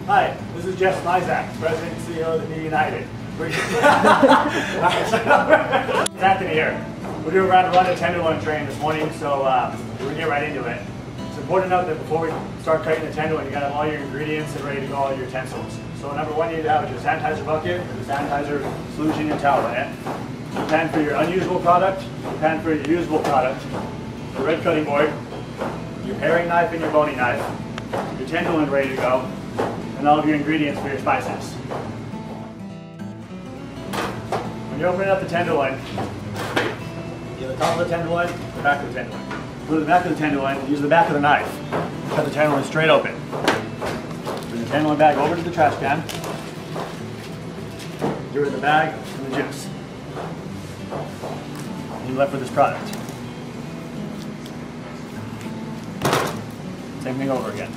Hi, this is Jeff Smizak, President and CEO of the Media United. It's Anthony here. We're doing around to run a Tenderloin train this morning, so we're going to get right into it. It's important to note that before we start cutting the Tenderloin, you got to have all your ingredients and ready to go, all your utensils. So number one, you need to have your sanitizer bucket, your sanitizer solution, your towel in it. Your pan for your unusual product, your pan for your usable product, your red cutting board, your paring knife and your boning knife, your Tenderloin ready to go, and all of your ingredients for your spices. When you're opening up the Tenderloin, you have the top of the Tenderloin, the back of the Tenderloin. Go to the back of the Tenderloin, use the back of the knife. Cut the Tenderloin straight open. Bring the Tenderloin bag over to the trash can. Get rid of the bag and the juice. And you're left with this product. Same thing over again.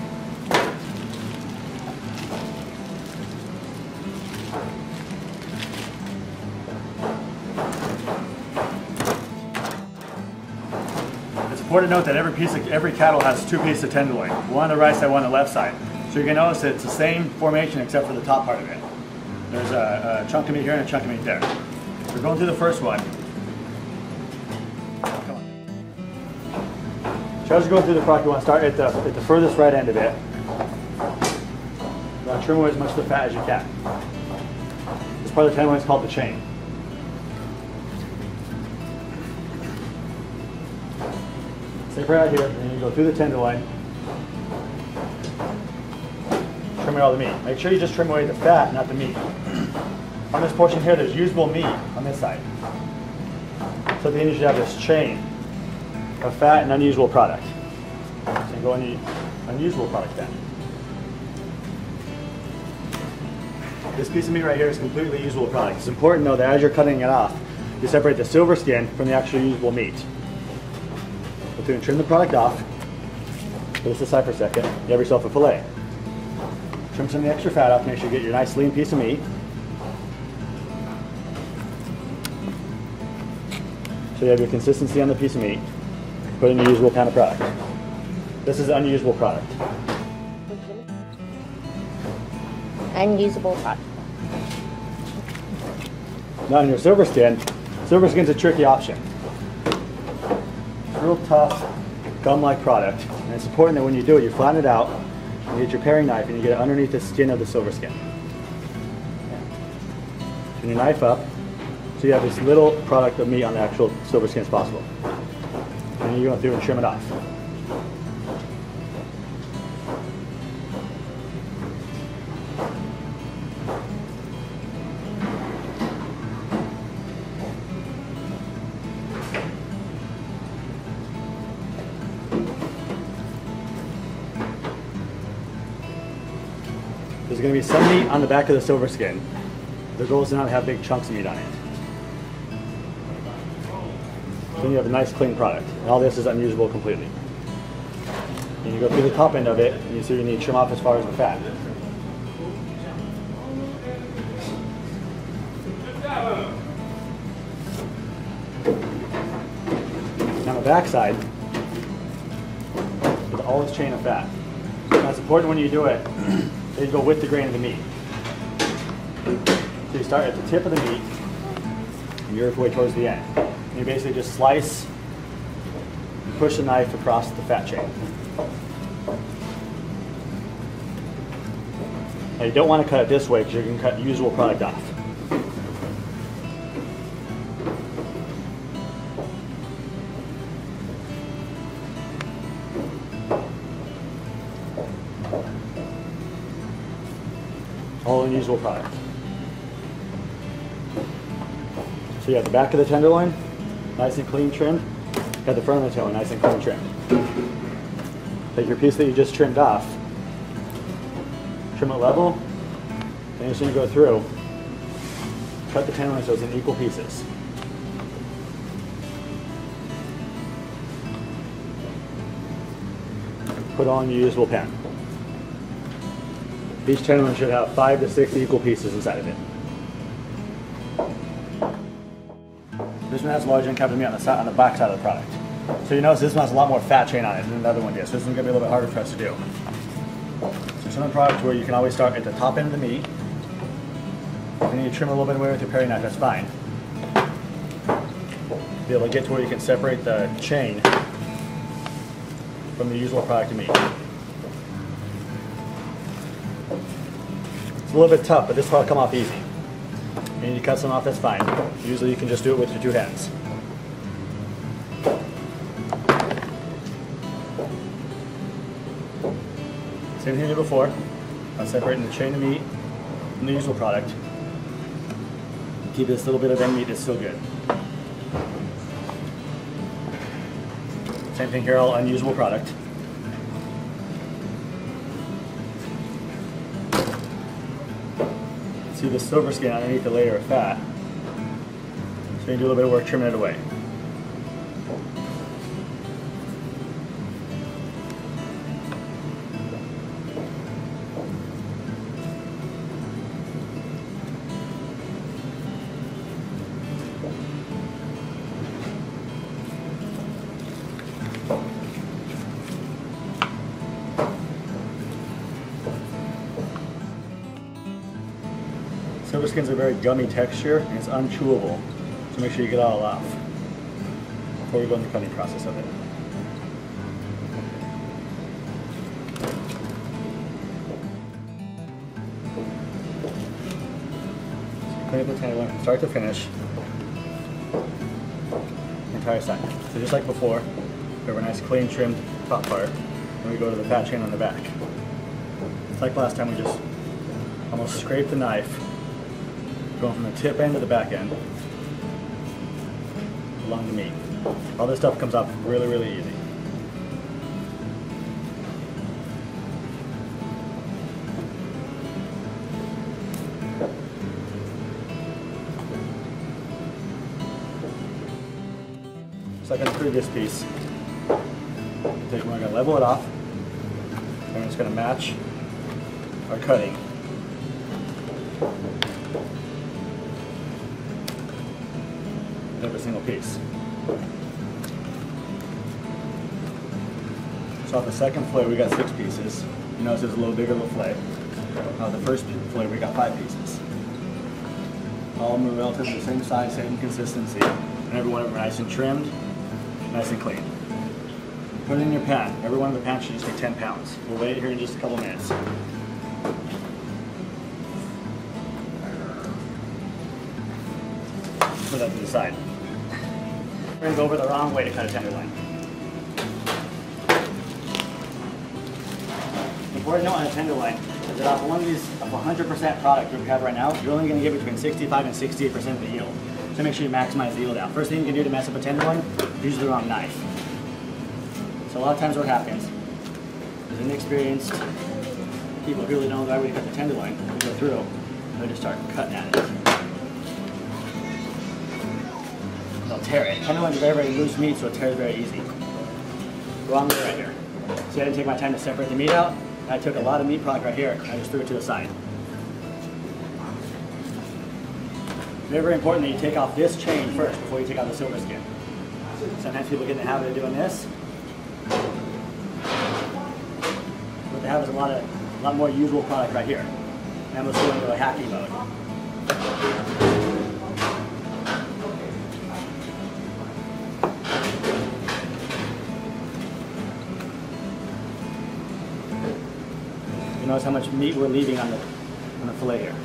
It's important to note that every cattle has two pieces of Tenderloin, one on the right side, one on the left side. So you can notice that it's the same formation except for the top part of it. There's a chunk of meat here and a chunk of meat there. We're going through the first one. Come on. So as you go through the product, you want to start at the furthest right end of it. You want to trim away as much of the fat as you can. This part of the Tenderloin is called the chain. Stick right out here, and then you go through the Tenderloin. Trim away all the meat. Make sure you just trim away the fat, not the meat. On this portion here, there's usable meat on this side. So then you should have this chain of fat and unusual product. So you go in the unusual product then. This piece of meat right here is completely usable product. It's important though that as you're cutting it off, you separate the silver skin from the actual usable meat. Go through and trim the product off. Put this aside for a second. You have yourself a fillet. Trim some of the extra fat off, make sure you get your nice lean piece of meat. So you have your consistency on the piece of meat. Put in your usable pan of product. This is unusable product. Unusable product. Now on your silver skin's a tricky option. Real tough, gum-like product, and it's important that when you do it, you flatten it out, and you get your paring knife, and you get it underneath the skin of the silver skin. Turn your knife up, so you have as little product of meat on the actual silver skin as possible. And then you go through and trim it off. There's going to be some meat on the back of the silver skin. The goal is to not have big chunks of meat on it. Then you have a nice clean product. And all this is unusable completely. And you go through the top end of it, and you see you need to trim off as far as the fat. On the back side, there's all this chain of fat. Now it's important when you do it, that you go with the grain of the meat. So you start at the tip of the meat, and you work your way towards the end. And you basically just slice and push the knife across the fat chain. Now you don't want to cut it this way because you're going to cut usable product off. All unusual product. So you have the back of the Tenderloin, nice and clean trimmed. You have the front of the Tenderloin, nice and clean trimmed. Take your piece that you just trimmed off, trim it level, and you're just going to go through, cut the Tenderloin so it's in equal pieces. Put on your usable pan. Each Tenderloin should have 5 to 6 equal pieces inside of it. This one has large uncapped meat on the back side of the product. So you notice this one has a lot more fat chain on it than the other one did, so this one's going to be a little bit harder for us to do. So Some product where you can always start at the top end of the meat. If you need to trim a little bit away with your paring knife, that's fine. Be able to get to where you can separate the chain from the usual product of meat. It's a little bit tough, but this will come off easy. If you need to cut some off, that's fine. Usually you can just do it with your two hands. Same thing I did before. I'm separating the chain of meat from the usual product. Keep this little bit of end meat that's still good. Same thing here, all unusable product. See the silver skin underneath the layer of fat. So you do a little bit of work trimming it away. Silver skin's a very gummy texture and it's unchewable, so make sure you get it all off before we go in the cutting process of it. So clean up the tenderloin from start to finish, the entire side. So just like before, we have a nice clean trimmed top part, and we go to the fat chain on the back. It's like last time, we just almost scrape the knife going from the tip end to the back end along the meat. All this stuff comes off really, really easy. Just like on the previous piece, we're going to level it off, and we're just going to match our cutting. Every single piece. So off the second fillet we got 6 pieces. You notice it's a little bigger of a fillet. The first fillet we got 5 pieces. All of them are relatively the same size, same consistency, and every one of them are nice and trimmed, nice and clean. Put it in your pan. Every one of the pans should just be 10 pounds. We'll wait here in just a couple minutes. Put that to the side. We're going to go over the wrong way to cut a tenderloin. Important note on a tenderloin is that off one of these 100% product that we have right now, you're only going to get between 65 and 68% of the yield. So make sure you maximize the yield out. First thing you can do to mess up a tenderloin is use the wrong knife. So a lot of times what happens is inexperienced people who really don't know the right way to cut the tenderloin, they go through and they just start cutting at it. They'll tear it. Tenderloins are very, very loose meat, so it tears very easy. Wrong way right here. See, I didn't take my time to separate the meat out. I took a lot of meat product right here, and I just threw it to the side. Very, very important that you take off this chain first before you take out the silver skin. Sometimes people get in the habit of doing this. What they have is a lot more usual product right here. And I'm just going into a hacking mode. Notice how much meat we're leaving on the fillet here.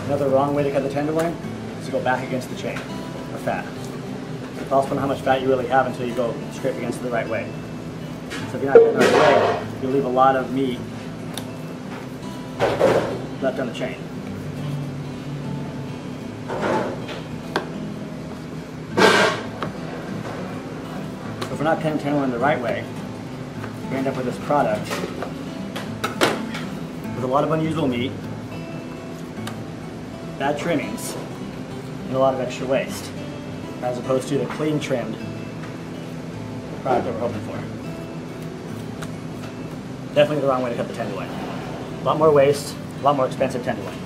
Another wrong way to cut the tenderloin is to go back against the chain of fat. It also depends on how much fat you really have until you go scrape against it the right way. So if you're not cutting the right way, you'll leave a lot of meat left on the chain. If we're not cutting tenderloin the right way, we end up with this product with a lot of unusual meat, bad trimmings, and a lot of extra waste, as opposed to the clean trimmed product that we're hoping for. Definitely the wrong way to cut the tenderloin. A lot more waste, a lot more expensive tenderloin.